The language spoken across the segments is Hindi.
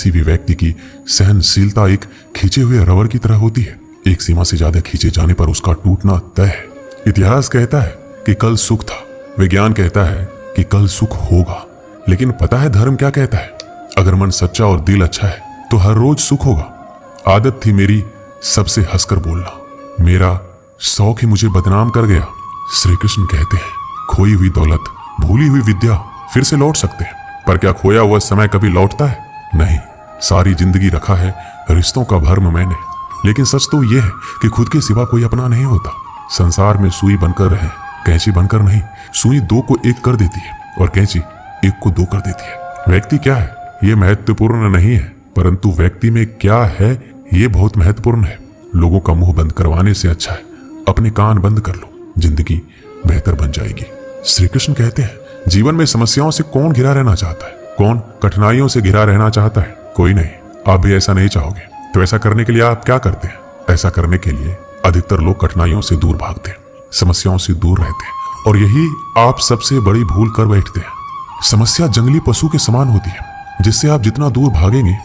किसी भी व्यक्ति की सहनशीलता एक खींचे हुए रबर की तरह होती है। एक सीमा से ज्यादा खींचे जाने पर उसका टूटना तय है। इतिहास कहता है कि कल सुख था, विज्ञान कहता है कि कल सुख होगा, लेकिन पता है धर्म क्या कहता है? अगर मन सच्चा और दिल अच्छा है तो हर रोज सुख होगा। आदत थी मेरी सबसे हंसकर बोलना, मेरा शौक ही मुझे बदनाम कर गया। श्री कृष्ण कहते हैं खोई हुई दौलत, भूली हुई विद्या फिर से लौट सकते हैं, पर क्या खोया हुआ समय कभी लौटता है? नहीं। सारी जिंदगी रखा है रिश्तों का भर्म मैंने, लेकिन सच तो यह है कि खुद के सिवा कोई अपना नहीं होता। संसार में सुई बनकर रहे, कैंची बनकर नहीं। सुई दो को एक कर देती है और कैंची एक को दो कर देती है। व्यक्ति क्या है ये महत्वपूर्ण नहीं है, परंतु व्यक्ति में क्या है ये बहुत महत्वपूर्ण है। लोगों का मुंह बंद करवाने से अच्छा है अपने कान बंद कर लो, जिंदगी बेहतर बन जाएगी। श्री कृष्ण कहते हैं जीवन में समस्याओं से कौन घिरा रहना चाहता है? कौन कठिनाइयों से घिरा रहना चाहता है? कोई नहीं। आप भी ऐसा नहीं चाहोगे, तो ऐसा करने के लिए आप क्या करते हैं? ऐसा करने के लिए अधिकतर लोग कठिनाइयों से दूर भागते हैं, समस्याओं से दूर रहते हैं, और यही आप सबसे बड़ी भूल कर बैठते हैं। समस्या जंगली पशु के समान होती है, जिससे आप जितना दूर भागेंगे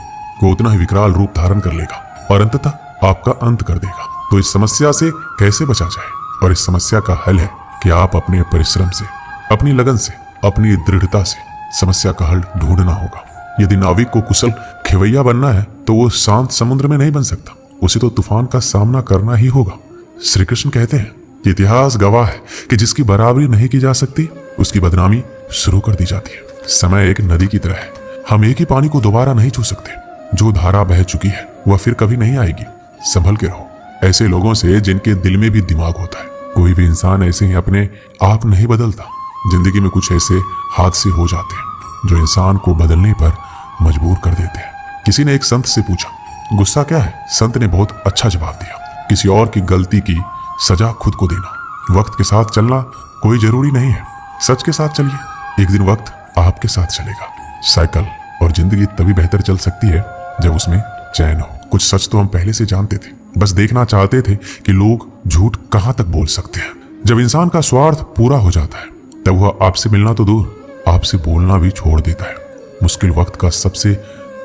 वो उतना ही विकराल रूप धारण कर लेगा और अंततः आपका अंत कर देगा। तो इस समस्या से कैसे बचा जाए? और इस समस्या का हल है कि आप अपने परिश्रम से, अपनी लगन से, अपनी दृढ़ता से समस्या का हल ढूंढना होगा। यदि नाविक को कुशल खेवैया बनना है तो वो शांत समुद्र में नहीं बन सकता, उसे तो तूफान का सामना करना ही होगा। श्री कृष्ण कहते हैं कि इतिहास गवाह है कि जिसकी बराबरी नहीं की जा सकती उसकी बदनामी शुरू कर दी जाती है। समय एक नदी की तरह है, हम एक ही पानी को दोबारा नहीं छू सकते। जो धारा बह चुकी है वह फिर कभी नहीं आएगी। संभल के रहो ऐसे लोगों से जिनके दिल में भी दिमाग होता है। कोई भी इंसान ऐसे ही अपने आप नहीं बदलता। जिंदगी में कुछ ऐसे हादसे हो जाते हैं जो इंसान को बदलने पर मजबूर कर देते हैं। किसी ने एक संत से पूछा गुस्सा क्या है? संत ने बहुत अच्छा जवाब दिया, किसी और की गलती की सजा खुद को देना। वक्त के साथ चलना कोई जरूरी नहीं है, सच के साथ चलिए, एक दिन वक्त आपके साथ चलेगा। साइकिल और जिंदगी तभी बेहतर चल सकती है जब उसमें चैन हो। कुछ सच तो हम पहले से जानते थे, बस देखना चाहते थे कि लोग झूठ कहां तक बोल सकते हैं। जब इंसान का स्वार्थ पूरा हो जाता है तब वह आपसे मिलना तो दूर, आपसे बोलना भी छोड़ देता है। मुश्किल वक्त का सबसे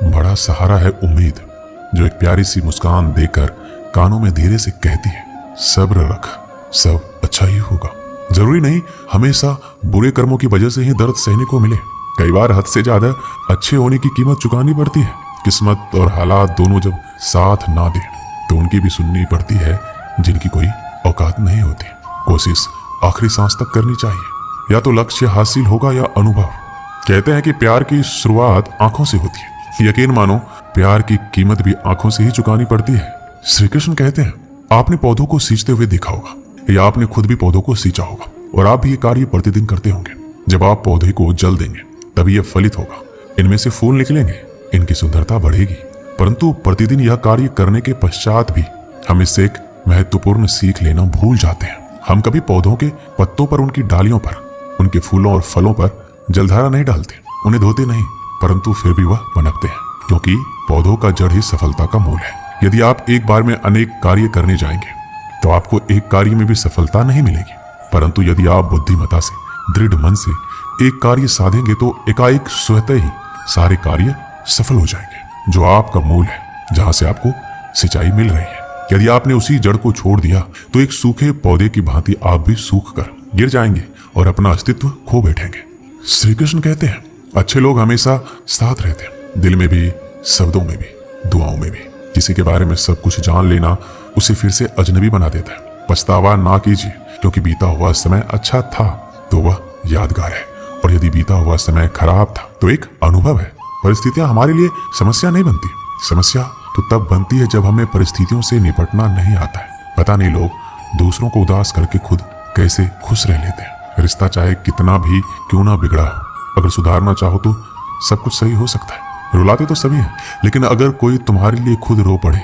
बड़ा सहारा है उम्मीद, जो एक प्यारी सी मुस्कान देकर कानों में धीरे से कहती है सब्र रख, सब अच्छा ही होगा। जरूरी नहीं हमेशा बुरे कर्मों की वजह से ही दर्द सहने को मिले। कई बार हद से ज्यादा अच्छे होने की कीमत चुकानी पड़ती है। किस्मत और हालात दोनों जब साथ ना दे तो उनकी भी सुननी पड़ती है जिनकी कोई औकात नहीं होती। कोशिश आखिरी सांस तक करनी चाहिए, या तो लक्ष्य हासिल होगा या अनुभव। कहते हैं कि प्यार की शुरुआत आंखों से होती है। यकीन मानो प्यार की कीमत भी आंखों से ही चुकानी पड़ती है। श्री कृष्ण कहते हैं आपने पौधों को सींचते हुए देखा होगा, या आपने खुद भी पौधों को सींचा होगा, और आप भी ये कार्य प्रतिदिन करते होंगे। जब आप पौधे को जल देंगे तभी यह फलित होगा, इनमें से फूल निकलेंगे, इनकी सुंदरता बढ़ेगी। परंतु प्रतिदिन यह कार्य करने के पश्चात भी हम इससे एक महत्वपूर्ण सीख लेना भूल जाते हैं। हम कभी पौधों के पत्तों पर, उनकी डालियों पर, उनके फूलों और फलों पर जलधारा नहीं डालते, उन्हें धोते नहीं, परंतु फिर भी वह पनपते हैं, क्योंकि पौधों का जड़ ही सफलता का मूल है। यदि आप एक बार में अनेक कार्य करने जाएंगे तो आपको एक कार्य में भी सफलता नहीं मिलेगी, परंतु यदि आप बुद्धिमता से, दृढ़ मन से एक कार्य साधेंगे तो एकाएक स्वतः ही सारे कार्य सफल हो जाएंगे। जो आपका मूल है, जहां से आपको सिंचाई मिल रही है, यदि आपने उसी जड़ को छोड़ दिया तो एक सूखे पौधे की भांति आप भी सूख कर गिर जाएंगे और अपना अस्तित्व खो बैठेंगे। श्री कृष्ण कहते हैं अच्छे लोग हमेशा साथ रहते हैं, दिल में भी, शब्दों में भी, दुआओं में भी। किसी के बारे में सब कुछ जान लेना उसे फिर से अजनबी बना देता है। पछतावा ना कीजिए, क्योंकि बीता हुआ समय अच्छा था तो वह यादगार है, और यदि बीता हुआ समय खराब था तो एक अनुभव है। परिस्थितियां हमारे लिए समस्या नहीं बनती, समस्या तो तब बनती है जब हमें परिस्थितियों से निपटना नहीं आता है। पता नहीं लोग दूसरों को उदास करके खुद कैसे खुश रह लेते हैं। रिश्ता चाहे कितना भी क्यों ना बिगड़ा हो, अगर सुधारना चाहो तो सब कुछ सही हो सकता है। रुलाते तो सभी हैं, लेकिन अगर कोई तुम्हारे लिए खुद रो पड़े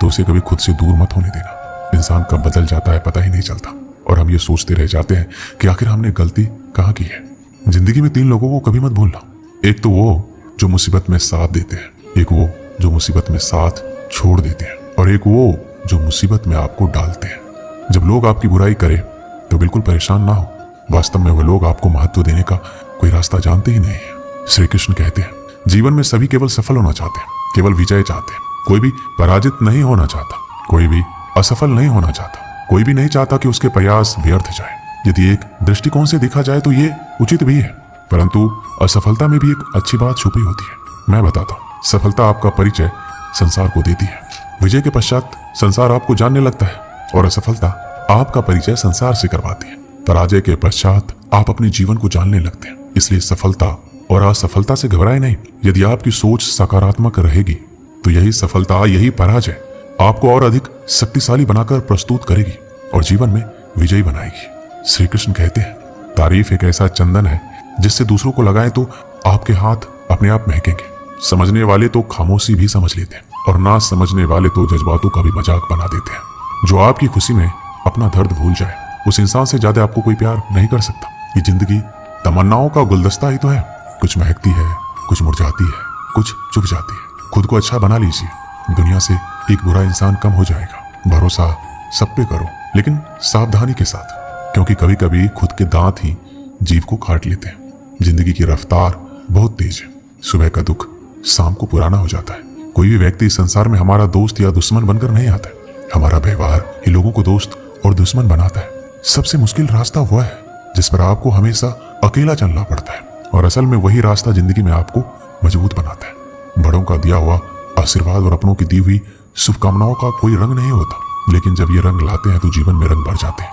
तो उसे कभी खुद से दूर मत होने देना। इंसान कब बदल जाता है पता ही नहीं चलता, और हम ये सोचते रह जाते हैं कि आखिर हमने गलती कहाँ की है। जिंदगी में 3 लोगों को कभी मत भूलना। एक तो वो जो मुसीबत में साथ देते हैं, एक वो जो मुसीबत में साथ छोड़ देते हैं, और एक वो जो मुसीबत में आपको डालते हैं। जब लोग आपकी बुराई करें तो बिल्कुल परेशान ना हो, वास्तव में वह लोग आपको महत्व देने का कोई रास्ता जानते ही नहीं है। श्री कृष्ण कहते हैं जीवन में सभी केवल सफल होना चाहते हैं, केवल विजय चाहते हैं। कोई भी पराजित नहीं होना चाहता, कोई भी असफल नहीं होना चाहता, कोई भी नहीं चाहता कि उसके प्रयास व्यर्थ जाए। यदि एक दृष्टिकोण से देखा जाए तो ये उचित भी है, परंतु असफलता में भी एक अच्छी बात छुपी होती है। मैं बताता हूँ, सफलता आपका परिचय संसार को देती है। विजय के पश्चात संसार आपको जानने लगता है, और असफलता आपका परिचय संसार से करवाती है। पराजय के पश्चात आप अपने जीवन को जानने लगते हैं। इसलिए सफलता और असफलता से घबराए नहीं। यदि आपकी सोच सकारात्मक रहेगी तो यही सफलता, यही पराजय आपको और अधिक शक्तिशाली बनाकर प्रस्तुत करेगी और जीवन में विजयी बनाएगी। श्री कृष्ण कहते हैं, तारीफ एक ऐसा चंदन है जिससे दूसरों को लगाएं तो आपके हाथ अपने आप महकेंगे। समझने वाले तो खामोशी भी समझ लेते हैं, और ना समझने वाले तो जज्बातों का भी मजाक बना देते हैं। जो आपकी खुशी में अपना दर्द भूल जाए, उस इंसान से ज्यादा आपको कोई प्यार नहीं कर सकता। ये जिंदगी तमन्नाओं का गुलदस्ता ही तो है। कुछ महकती है, कुछ मुरझाती है, कुछ चुप जाती है। खुद को अच्छा बना लीजिए, दुनिया से एक बुरा इंसान कम हो जाएगा। भरोसा सब पे करो, लेकिन सावधानी के साथ, क्योंकि कभी कभी खुद के दांत ही जीभ को काट लेते हैं। जिंदगी की रफ्तार बहुत तेज है। सुबह का दुख शाम को पुराना हो जाता है। कोई भी व्यक्ति संसार में हमारा दोस्त या दुश्मन बनकर नहीं आता है। हमारा व्यवहार ही लोगों को दोस्त और दुश्मन बनाता है। सबसे मुश्किल रास्ता वह है जिस पर आपको हमेशा अकेला चलना पड़ता है, और असल में वही रास्ता जिंदगी में आपको मजबूत बनाता है। बड़ों का दिया हुआ आशीर्वाद और अपनों की दी हुई शुभकामनाओं का कोई रंग नहीं होता, लेकिन जब ये रंग लाते हैं तो जीवन में रंग भर जाते हैं।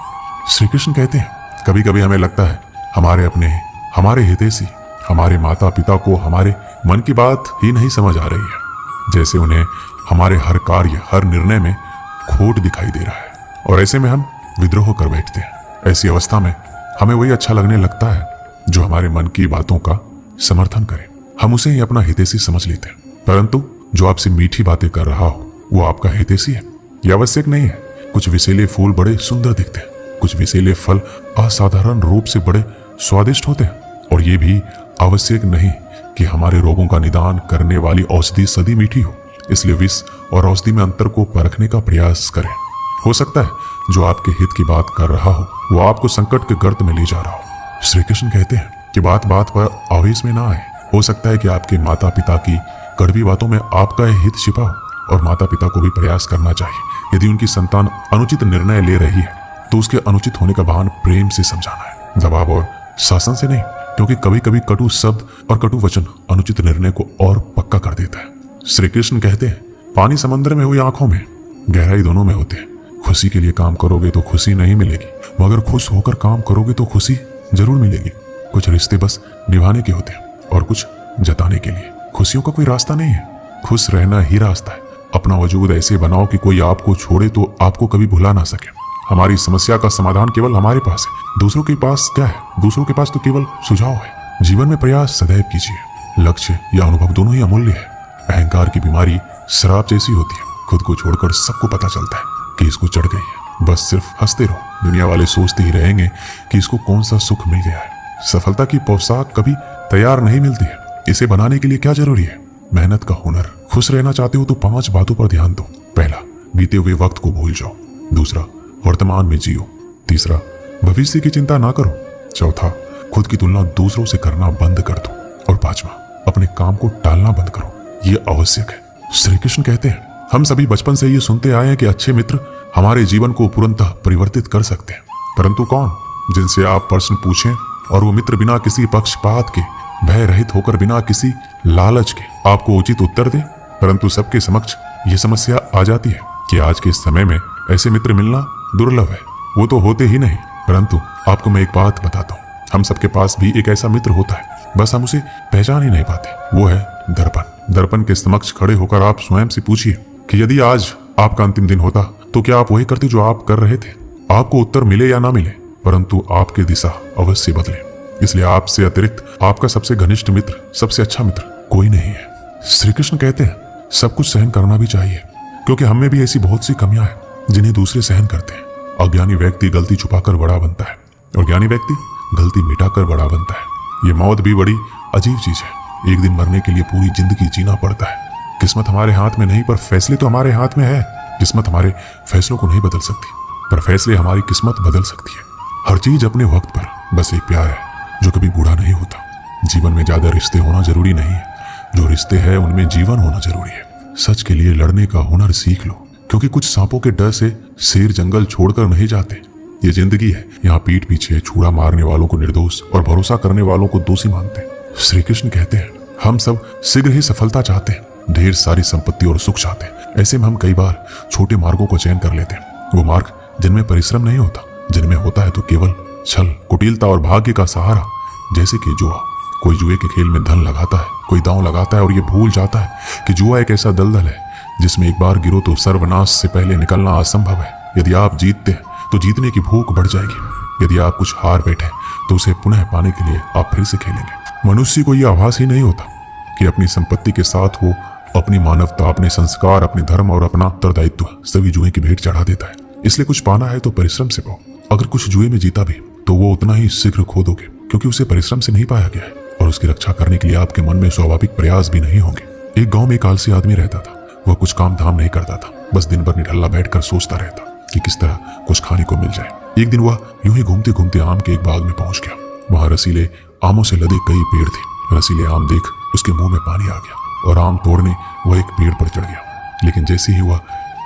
श्री कृष्ण कहते हैं, कभी कभी हमें लगता है हमारे अपने, हमारे हितैषी, हमारे माता पिता को हमारे मन की बात ही नहीं समझ आ रही है, जैसे उन्हें हमारे हर कार्य, हर निर्णय में खोट दिखाई दे रहा है, और ऐसे में हम विद्रोह कर बैठते हैं। ऐसी अवस्था में हमें वही अच्छा लगने लगता है जो हमारे मन की बातों का समर्थन करे। हम उसे ही अपना हितैषी समझ लेते हैं, परंतु जो आपसे मीठी बातें कर रहा हो वो आपका हितैषी है, यह आवश्यक नहीं है। कुछ विषैले फूल बड़े सुंदर दिखते हैं, कुछ विषैले फल असाधारण रूप से बड़े स्वादिष्ट होते हैं, और ये भी आवश्यक नहीं कि हमारे रोगों का निदान करने वाली औषधि सदी मीठी हो। इसलिए विष और औषधि में अंतर को परखने का प्रयास करें। हो सकता है जो आपके हित की बात कर रहा हो वो आपको संकट के गर्त में ले जा रहा हो। श्री कृष्ण कहते हैं कि बात बात पर आवेश में ना आए। हो सकता है कि आपके माता पिता की कड़वी बातों में आपका हित छिपा हो, और माता पिता को भी प्रयास करना चाहिए। यदि उनकी संतान अनुचित निर्णय ले रही है तो उसके अनुचित होने का भान प्रेम से समझाना है, दबाव और शासन से नहीं, क्योंकि कभी कभी कटु शब्द और कटु वचन अनुचित निर्णय को और पक्का कर देता है। श्री कृष्ण कहते हैं, पानी समंदर में हुई आंखों में, गहराई दोनों में होते हैं। खुशी के लिए काम करोगे तो खुशी नहीं मिलेगी, मगर खुश होकर काम करोगे तो खुशी जरूर मिलेगी। कुछ रिश्ते बस निभाने के होते हैं और कुछ जताने के लिए। खुशियों का कोई रास्ता नहीं है, खुश रहना ही रास्ता है। अपना वजूद ऐसे बनाओ कि कोई आपको छोड़े तो आपको कभी भुला ना सके। हमारी समस्या का समाधान केवल हमारे पास है, दूसरों के पास क्या है? दूसरों के पास तो केवल सुझाव है। जीवन में प्रयास सदैव कीजिए। लक्ष्य या अनुभव दोनों ही अमूल्य है। अहंकार की बीमारी शराब जैसी होती है, खुद को छोड़कर सबको पता चलता है कि इसको चढ़ गई है। बस सिर्फ हंसते रहो, दुनिया वाले सोचते ही रहेंगे कि इसको कौन सा सुख मिल गया है। सफलता की पोशाक कभी तैयार नहीं मिलती है, इसे बनाने के लिए क्या जरूरी है? मेहनत का हुनर। खुश रहना चाहते हो तो 5 बातों पर ध्यान दो। पहला, बीते हुए वक्त को भूल जाओ। दूसरा, वर्तमान में जियो। तीसरा, भविष्य की चिंता ना करो। चौथा, खुद की तुलना दूसरों से करना बंद कर दो। और 5वां, अपने काम को टालना बंद करो। ये आवश्यक है। श्री कृष्ण कहते हैं, हम सभी बचपन से ये सुनते आए हैं कि अच्छे मित्र हमारे जीवन को पूर्णतः परिवर्तित कर सकते हैं, परंतु कौन? जिनसे आप प्रश्न पूछें और वो मित्र बिना किसी पक्षपात के, भय रहित होकर, बिना किसी लालच के आपको उचित उत्तर दे। परंतु सबके समक्ष ये समस्या आ जाती है कि आज के समय में ऐसे मित्र मिलना दुर्लभ है। वो तो होते ही नहीं। परंतु आपको मैं एक बात बताता हूँ, हम सबके पास भी एक ऐसा मित्र होता है, बस हम उसे पहचान ही नहीं पाते। वो है दर्पण। दर्पण के समक्ष खड़े होकर आप स्वयं से पूछिए कि यदि आज आपका अंतिम दिन होता तो क्या आप वही करते जो आप कर रहे थे? आपको उत्तर मिले या ना मिले, परंतु आपकी दिशा अवश्य बदले। इसलिए आपसे अतिरिक्त आपका सबसे घनिष्ठ मित्र, सबसे अच्छा मित्र कोई नहीं है। श्री कृष्ण कहते हैं, सब कुछ सहन करना भी चाहिए, क्योंकि हम में भी ऐसी बहुत सी कमियां हैं जिन्हें दूसरे सहन करते हैं। अज्ञानी व्यक्ति गलती छुपाकर बड़ा बनता है और ज्ञानी व्यक्ति गलती मिटाकर बड़ा बनता है। ये मौत भी बड़ी अजीब चीज है। एक दिन मरने के लिए पूरी जिंदगी जीना पड़ता है। किस्मत हमारे हाथ में नहीं, पर फैसले तो हमारे हाथ में है। किस्मत हमारे फैसलों को नहीं बदल सकती, पर फैसले हमारी किस्मत बदल सकती है। हर चीज अपने वक्त पर। बस एक प्यार है जो कभी बूढ़ा नहीं होता। जीवन में ज्यादा रिश्ते होना जरूरी नहीं है, जो रिश्ते हैं उनमें जीवन होना जरूरी है। सच के लिए लड़ने का हुनर सीख लो, क्योंकि कुछ सांपों के डर से शेर जंगल छोड़कर नहीं जाते। ये जिंदगी है, यहाँ पीठ पीछे छुरा मारने वालों को निर्दोष और भरोसा करने वालों को दोषी मानते हैं। श्री कृष्ण कहते हैं, हम सब शीघ्र ही सफलता चाहते हैं, ढेर सारी संपत्ति और सुख चाहते हैं। ऐसे में हम कई बार छोटे मार्गों को चयन कर लेते हैं, वो मार्ग जिनमें परिश्रम नहीं होता, जिनमें होता है तो केवल छल, कुटिलता और भाग्य का सहारा। जैसे कि जुआ, कोई जुए के खेल में धन लगाता है, कोई दांव लगाता है और ये भूल जाता है कि जुआ एक ऐसा दलदल है जिसमें एक बार गिरो तो सर्वनाश से पहले निकलना असंभव है। यदि आप जीतते हैं तो जीतने की भूख बढ़ जाएगी, यदि आप कुछ हार बैठे तो उसे पुनः पाने के लिए आप फिर से खेलेंगे। मनुष्य को यह आभास ही नहीं होता कि अपनी संपत्ति के साथ वो अपनी मानवता, अपने संस्कार, अपने धर्म और अपना उत्तरदायित्व सभी जुए की भेंट चढ़ा देता है। इसलिए कुछ पाना है तो परिश्रम से पाओ। अगर कुछ जुए में जीता भी तो वो उतना ही शीघ्र खो दोगे, क्योंकि उसे परिश्रम से नहीं पाया गया है और उसकी रक्षा करने के लिए आपके मन में स्वाभाविक प्रयास भी नहीं होंगे। एक गांव में एक आलसी आदमी रहता था। वह कुछ काम धाम नहीं करता था, बस दिन भर निठल्ला बैठकर सोचता रहता कि किस तरह कुछ खाने को मिल जाए। एक दिन वह यूं ही घूमते घूमते आम के एक बाग में पहुंच गया। वहां रसीले आमों से लदे कई पेड़ थे। रसीले आम देख उसके मुंह में पानी आ गया और आम तोड़ने वह एक पेड़ पर चढ़ गया। लेकिन जैसे ही वह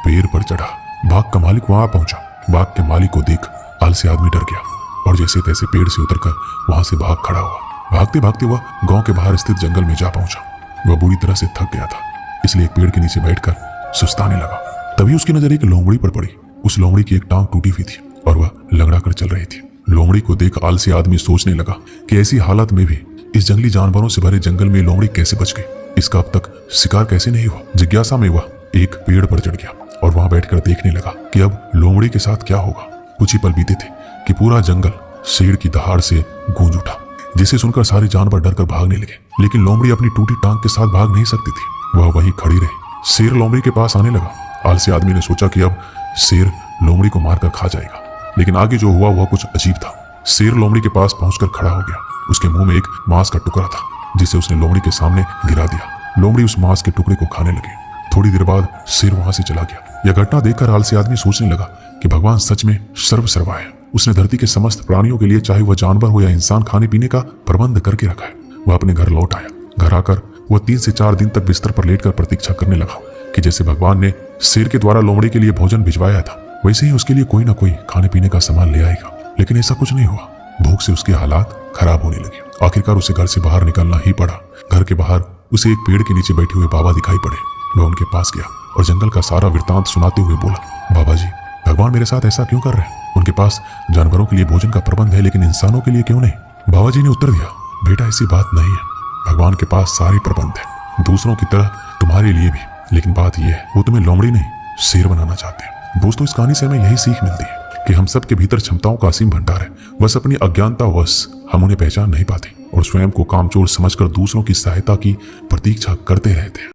पेड़ पर चढ़ा, बाग का मालिक वहां पहुंचा। बाग के मालिक को देख आलसी आदमी डर गया और जैसे तैसे पेड़ से उतरकर वहां से भाग खड़ा हुआ। भागते भागते वह गांव के बाहर स्थित जंगल में जा पहुंचा। वह बुरी तरह से थक गया था, इसलिए एक पेड़ के नीचे बैठकर सुस्ताने लगा। तभी उसकी नजर एक लोमड़ी पर पड़ी। उस लोमड़ी की एक टांग टूटी हुई थी और वह लंगड़ा कर चल रही थी। लोमड़ी को देख आलसी आदमी सोचने लगा कि ऐसी हालत में भी इस जंगली जानवरों से भरे जंगल में लोमड़ी कैसे बच गई, इसका अब तक शिकार कैसे नहीं हुआ। जिज्ञासा में वह एक पेड़ पर चढ़ गया और वहां बैठकर देखने लगा कि अब लोमड़ी के साथ क्या होगा। कुछ ही पल बीते थे कि पूरा जंगल शेर की दहाड़ से गूंज उठा, जिसे सुनकर सारे जानवर डरकर भागने लगे। लेकिन लोमड़ी अपनी टूटी टांग के साथ भाग नहीं सकती थी, वह वहीं खड़ी रही। शेर लोमड़ी के पास आने लगा। आलसी आदमी ने सोचा कि अब शेर लोमड़ी को मारकर खा जाएगा, लेकिन आगे जो हुआ वह कुछ अजीब था। शेर लोमड़ी के पास पहुंचकर खड़ा हो गया। उसके मुंह में एक मांस का टुकड़ा था, जिसे उसने लोमड़ी के सामने गिरा दिया। लोमड़ी उस मांस के टुकड़े को खाने लगी। थोड़ी देर बाद शेर वहां से चला गया। यह घटना देखकर आलसी आदमी सोचने लगा कि भगवान सच में सर्वसर्वा है। उसने धरती के समस्त प्राणियों के लिए, चाहे वह जानवर हो या इंसान, खाने पीने का प्रबंध करके रखा है। वह अपने घर लौट आया। घर आकर वह 3 से 4 दिन तक बिस्तर पर लेटकर प्रतीक्षा करने लगा कि जैसे भगवान ने शेर के द्वारा लोमड़ी के लिए भोजन भिजवाया था, वैसे ही उसके लिए कोई ना कोई खाने पीने का सामान ले आएगा। लेकिन ऐसा कुछ नहीं हुआ। भूख से उसके हालात खराब होने लगे। आखिरकार उसे घर से बाहर निकलना ही पड़ा। घर के बाहर उसे एक पेड़ के नीचे बैठे हुए बाबा दिखाई पड़े। वह उनके पास गया और जंगल का सारा वृत्तांत सुनाते हुए बोला, बाबा जी, भगवान मेरे साथ ऐसा क्यों कर रहे हैं? उनके पास जानवरों के लिए भोजन का प्रबंध है, लेकिन इंसानों के लिए क्यों नहीं? बाबा जी ने उत्तर दिया, बेटा ऐसी बात नहीं है। भगवान के पास सारे प्रबंध है, दूसरों की तरह तुम्हारे लिए भी। लेकिन बात यह है, वो तुम्हें लोमड़ी नहीं शेर बनाना चाहते हैं। दोस्तों, इस कहानी से हमें यही सीख मिलती है कि हम सब के भीतर क्षमताओं का असीम भंडार है, बस अपनी अज्ञानतावश हम उन्हें पहचान नहीं पाते और स्वयं को कामचोर समझकर दूसरों की सहायता की प्रतीक्षा करते रहते हैं।